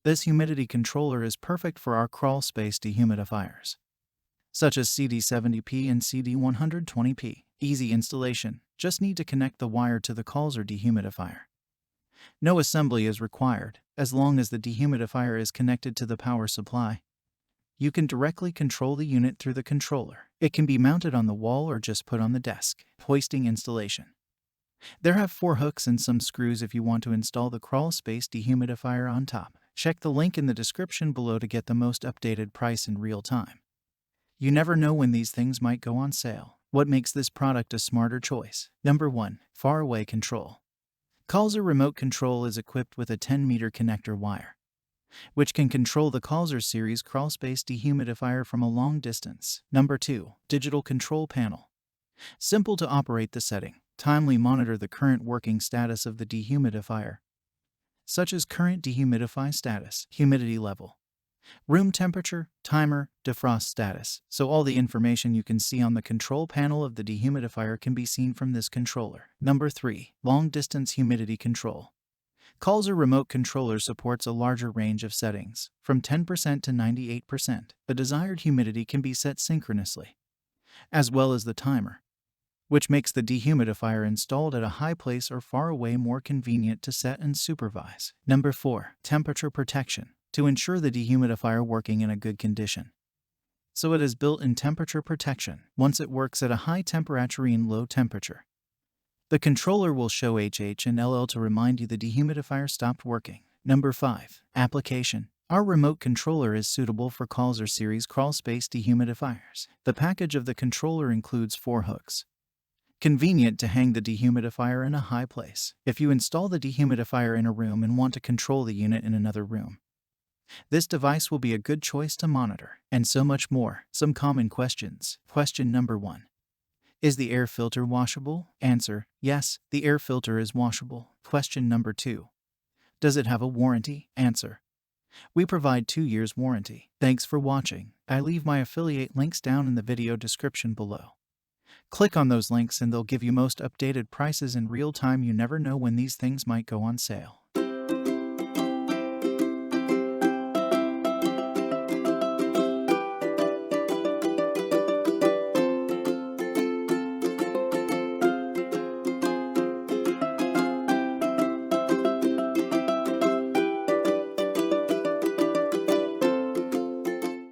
This humidity controller is perfect for our crawlspace dehumidifiers, such as CD70P and CD120P. Easy installation. Just need to connect the wire to the Colzer dehumidifier. No assembly is required, as long as the dehumidifier is connected to the power supply. You can directly control the unit through the controller. It can be mounted on the wall or just put on the desk. Hoisting installation. There have 4 hooks and some screws if you want to install the crawlspace dehumidifier on top. Check the link in the description below to get the most updated price in real time. You never know when these things might go on sale. What makes this product a smarter choice? Number 1. Far away control. Colzer Remote Control is equipped with a 10-meter connector wire, which can control the Colzer series crawlspace dehumidifier from a long distance. Number 2. Digital control panel. Simple to operate the setting. Timely monitor the current working status of the dehumidifier, such as current dehumidify status, humidity level, room temperature, timer, defrost status, so all the information you can see on the control panel of the dehumidifier can be seen from this controller. Number 3. Long-distance humidity control. Colzer Remote Controller supports a larger range of settings, from 10% to 98%. The desired humidity can be set synchronously, as well as the timer, which makes the dehumidifier installed at a high place or far away more convenient to set and supervise. Number 4. Temperature protection. To ensure the dehumidifier working in a good condition, so it is built-in temperature protection. Once it works at a high temperature and low temperature, the controller will show HH and LL to remind you the dehumidifier stopped working. Number 5. Application. Our remote controller is suitable for Colzer series crawlspace dehumidifiers. The package of the controller includes 4 hooks, convenient to hang the dehumidifier in a high place. If you install the dehumidifier in a room and want to control the unit in another room, this device will be a good choice to monitor. And so much more. Some common questions. Question number 1. Is the air filter washable? Answer: yes, the air filter is washable. Question number 2. Does it have a warranty? Answer: we provide 2 years warranty. Thanks for watching. I leave my affiliate links down in the video description below. Click on those links and they'll give you most updated prices in real time. You never know when these things might go on sale.